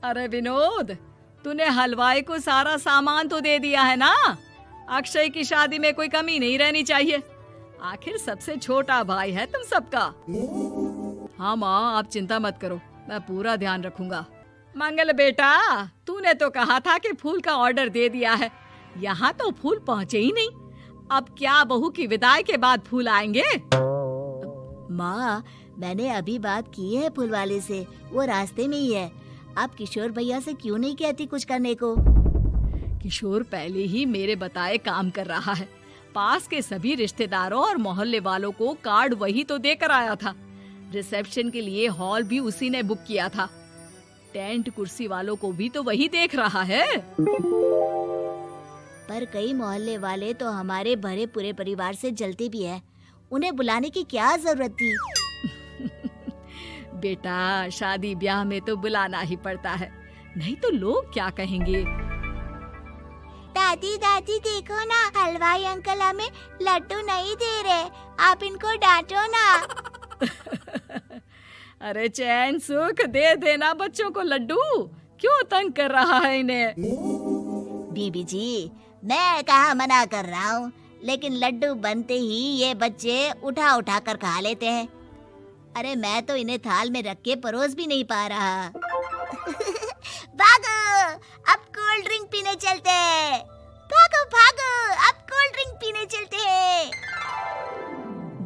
अरे विनोद, तूने हलवाई को सारा सामान तो दे दिया है ना। अक्षय की शादी में कोई कमी नहीं रहनी चाहिए। आखिर सबसे छोटा भाई है तुम सबका। हाँ माँ, आप चिंता मत करो, मैं पूरा ध्यान रखूंगा। मंगल बेटा, तूने तो कहा था कि फूल का ऑर्डर दे दिया है, यहाँ तो फूल पहुँचे ही नहीं। अब क्या बहू की विदाई के बाद फूल आएंगे? माँ, मैंने अभी बात की है फूल वाले से, वो रास्ते में ही है। आप किशोर भैया से क्यों नहीं कहती कुछ करने को? किशोर पहले ही मेरे बताए काम कर रहा है। पास के सभी रिश्तेदारों और मोहल्ले वालों को कार्ड वही तो देकर आया था। रिसेप्शन के लिए हॉल भी उसी ने बुक किया था। टेंट कुर्सी वालों को भी तो वही देख रहा है। पर कई मोहल्ले वाले तो हमारे भरे पूरे परिवार से जलते भी हैं। उन्हें बुलाने की क्या जरूरत थी? बेटा, शादी ब्याह में तो बुलाना ही पड़ता है, नहीं तो लोग क्या कहेंगे। दादी दादी देखो ना, हलवाई अंकल हमें लड्डू नहीं दे रहे, आप इनको डांटो ना। अरे चैन सुख दे देना बच्चों को लड्डू, क्यों तंग कर रहा है इन्हें? बीबी जी, मैं कहाँ मना कर रहा हूँ, लेकिन लड्डू बनते ही ये बच्चे उठा उठा कर खा लेते हैं। अरे मैं तो इन्हें थाल में रख के परोस भी नहीं पा रहा। भागो, अब कोल्ड ड्रिंक पीने चलते हैं। भागो भागो, अब कोल्ड ड्रिंक पीने चलते हैं।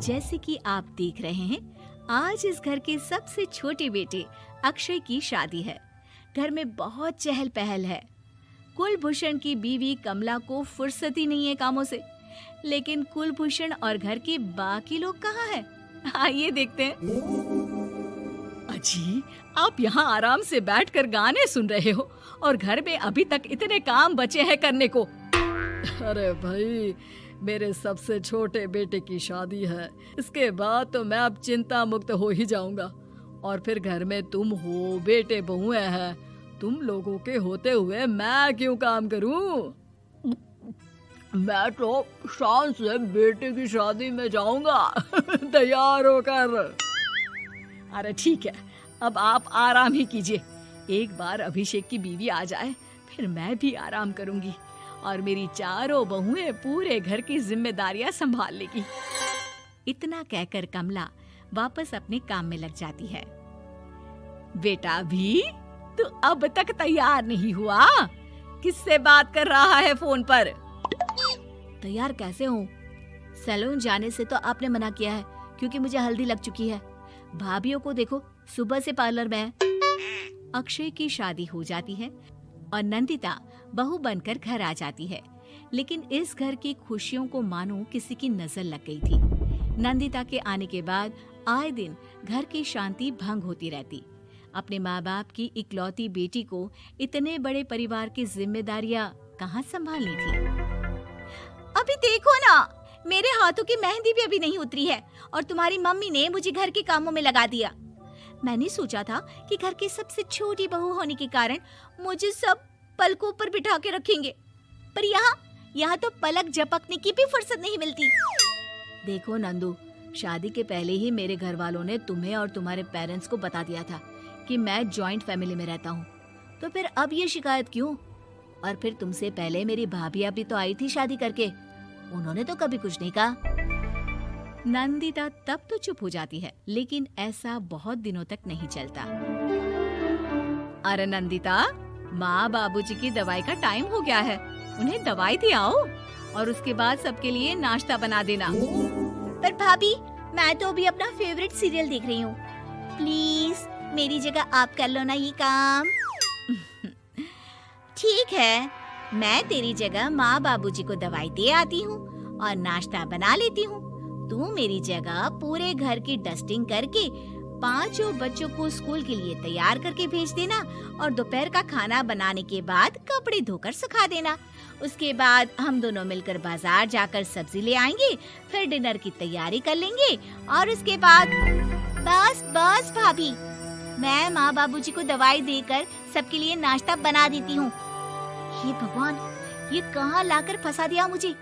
जैसे कि आप देख रहे हैं, आज इस घर के सबसे छोटे बेटे अक्षय की शादी है। घर में बहुत चहल पहल है। कुलभूषण की बीवी कमला को फुर्सत ही नहीं है कामों से, लेकिन कुलभूषण और घर के बाकी लोग कहाँ हैं? आइए देखते हैं। अजी, आप यहाँ आराम से बैठकर गाने सुन रहे हो और घर में अभी तक इतने काम बचे हैं करने को। अरे भाई, मेरे सबसे छोटे बेटे की शादी है, इसके बाद तो मैं अब चिंता मुक्त हो ही जाऊंगा। और फिर घर में तुम हो, बेटे बहुएं हैं, तुम लोगों के होते हुए मैं क्यों काम करूं? मैं तो शान से बेटे की शादी में जाऊंगा तैयार होकर। अरे ठीक है, अब आप आराम ही कीजिए। एक बार अभिषेक की बीवी आ जाए, फिर मैं भी आराम करूंगी और मेरी चारों बहुएं पूरे घर की जिम्मेदारियां संभाल लेगी। इतना कहकर कमला वापस अपने काम में लग जाती है। बेटा भी, तू अब तक तैयार नहीं हुआ? किससे बात कर रहा है फोन पर? तैयार कैसे हूँ? सैलून जाने से तो आपने मना किया है, क्योंकि मुझे हल्दी लग चुकी है। भाभीयों को देखो, सुबह से पार्लर में है। अक्षय की शादी हो जाती है और नंदिता बहू बनकर घर आ जाती है, लेकिन इस घर की खुशियों को मानो किसी की नजर लग गई थी। नंदिता के आने के बाद आए दिन घर की शांति भंग होती रहती। अपने माँ बाप की इकलौती बेटी को इतने बड़े परिवार की जिम्मेदारियां कहाँ संभालनी थी। अभी देखो ना, मेरे हाथों की मेहंदी भी अभी नहीं उतरी है और तुम्हारी मम्मी ने मुझे घर के कामों में लगा दिया। मैंने सोचा था कि घर की सबसे छोटी बहू होने के कारण मुझे सब पलकों पर बिठा के रखेंगे, पर यहाँ तो पलक झपकने की भी फुर्सत नहीं मिलती। देखो नंदू, शादी के पहले ही मेरे घर वालों ने तुम्हें और तुम्हारे पेरेंट्स को बता दिया था कि मैं जॉइंट फैमिली में रहता हूँ, तो फिर अब ये शिकायत क्यों? और फिर तुमसे पहले मेरी भाभी भी तो आई थी शादी करके, उन्होंने तो कभी कुछ नहीं कहा। नंदिता तब तो चुप हो जाती है, लेकिन ऐसा बहुत दिनों तक नहीं चलता। अरे नंदिता, माँ बाबूजी की दवाई का टाइम हो गया है, उन्हें दवाई दे आओ और उसके बाद सबके लिए नाश्ता बना देना। पर भाभी, मैं तो अभी अपना फेवरेट सीरियल देख रही हूँ। प्लीज मेरी जगह आप कर लो ना ये काम। ठीक है, मैं तेरी जगह माँ बाबूजी को दवाई दे आती हूँ और नाश्ता बना लेती हूँ। तू मेरी जगह पूरे घर की डस्टिंग करके 5 बच्चों को स्कूल के लिए तैयार करके भेज देना और दोपहर का खाना बनाने के बाद कपड़े धोकर सुखा देना। उसके बाद हम दोनों मिलकर बाजार जाकर सब्जी ले आएंगे, फिर डिनर की तैयारी कर लेंगे और उसके बाद बस भाभी, मैं माँ बाबूजी को दवाई देकर सबके लिए नाश्ता बना देती हूँ। हे भगवान, ये कहाँ लाकर फंसा दिया मुझे।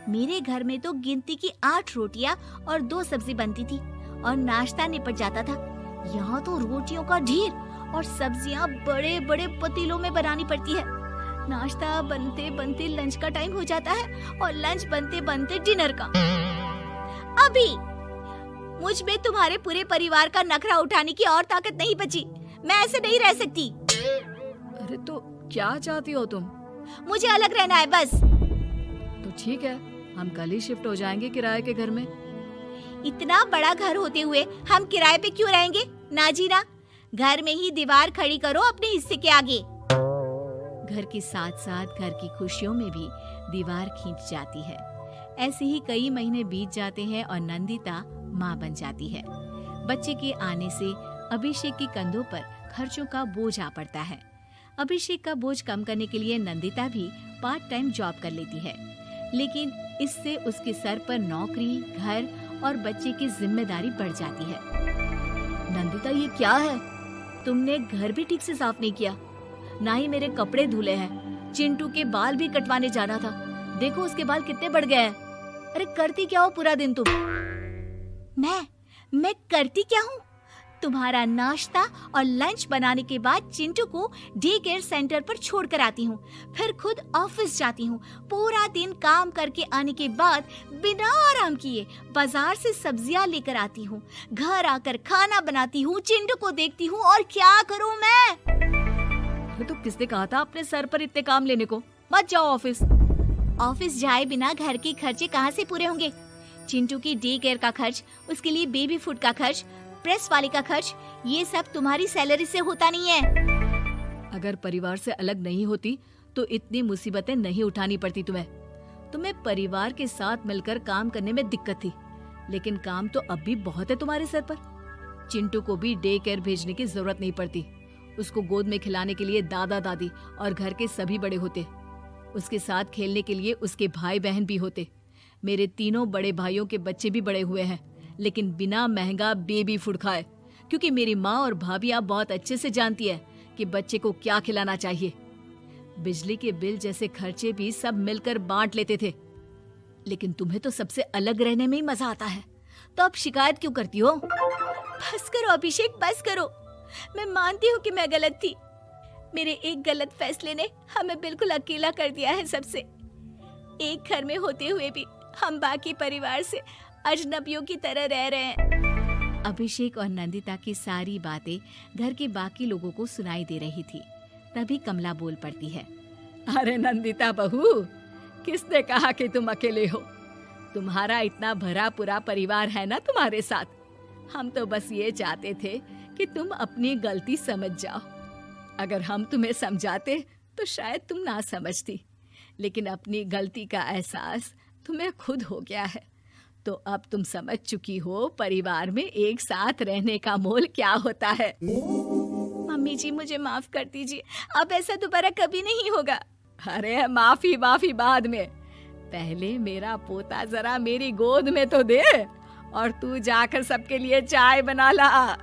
मेरे घर में तो गिनती की 8 रोटियां और 2 सब्जी बनती थी और नाश्ता निपट जाता था। यहाँ तो रोटियों का ढेर और सब्जियां बड़े बड़े पतीलों में बनानी पड़ती है। नाश्ता बनते बनते लंच का टाइम हो जाता है और लंच बनते बनते डिनर का। अभी मुझ में तुम्हारे पूरे परिवार का नखरा उठाने की और ताकत नहीं बची। मैं ऐसे नहीं रह सकती। अरे तो क्या चाहती हो तुम? मुझे अलग रहना है बस। तो ठीक है, हम कल ही शिफ्ट हो जाएंगे किराए के घर में। इतना बड़ा घर होते हुए हम किराए पे क्यों रहेंगे? ना जी ना, घर में ही दीवार खड़ी करो अपने हिस्से के आगे। घर के साथ साथ घर की खुशियों में भी दीवार खींच जाती है। ऐसे ही कई महीने बीत जाते हैं और नंदिता माँ बन जाती है। बच्चे के आने से अभिषेक के कंधों पर खर्चों का बोझ आ पड़ता है। अभिषेक का बोझ कम करने के लिए नंदिता भी पार्ट टाइम जॉब कर लेती है, लेकिन इससे उसके सर पर नौकरी, घर और बच्चे की जिम्मेदारी बढ़ जाती है। नंदिता, ये क्या है? तुमने घर भी ठीक से साफ नहीं किया, ना ही मेरे कपड़े धुले हैं। चिंटू के बाल भी कटवाने जाना था, देखो उसके बाल कितने बढ़ गए हैं। अरे करती क्या हो पूरा दिन तुम? मैं करती क्या हूँ? तुम्हारा नाश्ता और लंच बनाने के बाद चिंटू को डे केयर सेंटर पर छोड़ कर आती हूँ, फिर खुद ऑफिस जाती हूँ। पूरा दिन काम करके आने के बाद बिना आराम किए बाजार से सब्जियाँ लेकर आती हूँ, घर आकर खाना बनाती हूँ, चिंटू को देखती हूँ और क्या करूँ मैं? तो किसने कहा था अपने सर पर इतने काम लेने को? मत जाओ ऑफिस। ऑफिस जाए बिना घर के खर्चे कहाँ से पूरे होंगे? चिंटू की डे केयर का खर्च, उसके लिए बेबी फूड का खर्च, प्रेस वाले का खर्च, ये सब तुम्हारी सैलरी से होता नहीं है। अगर परिवार से अलग नहीं होती तो इतनी मुसीबतें नहीं उठानी पड़ती तुम्हें परिवार के साथ मिलकर काम करने में दिक्कत थी, लेकिन काम तो अब भी बहुत है तुम्हारे सर पर। चिंटू को भी डे केयर भेजने की जरूरत नहीं पड़ती। उसको गोद में खिलाने के लिए दादा दादी और घर के सभी बड़े होते। उसके साथ खेलने के लिए उसके भाई बहन भी होते। मेरे तीनों बड़े भाइयों के बच्चे भी बड़े हुए हैं, लेकिन बिना महंगा बेबी फूड खाए, क्योंकि मेरी माँ और भाभियाँ बहुत अच्छे से जानती है कि बच्चे को क्या खिलाना चाहिए। बिजली के बिल जैसे खर्चे भी सब मिलकर बांट लेते थे, लेकिन तुम्हें तो सबसे अलग रहने में ही मजा आता है, तो अब शिकायत क्यों करती हो? बस करो अभिषेक, बस करो। मैं मानती हूँ कि मैं गलत थी। मेरे एक गलत फैसले ने हमें बिल्कुल अकेला कर दिया है सबसे। एक घर में होते हुए भी हम बाकी परिवार से अजनबियों की तरह रह रहे हैं। अभिषेक और नंदिता की सारी बातें घर के बाकी लोगों को सुनाई दे रही थी। तभी कमला बोल पड़ती है। अरे नंदिता बहू, किसने कहा कि तुम अकेले हो? तुम्हारा इतना भरा पूरा परिवार है ना तुम्हारे साथ। हम तो बस ये चाहते थे कि तुम अपनी गलती समझ जाओ। अगर हम तुम्हें समझाते तो शायद तुम ना समझती, लेकिन अपनी गलती का एहसास तुम्हें खुद हो गया है, तो अब तुम समझ चुकी हो परिवार में एक साथ रहने का मोल क्या होता है। मम्मी जी, मुझे माफ कर दीजिए, अब ऐसा दोबारा कभी नहीं होगा। अरे माफी बाद में, पहले मेरा पोता जरा मेरी गोद में तो दे, और तू जाकर सबके लिए चाय बना ला।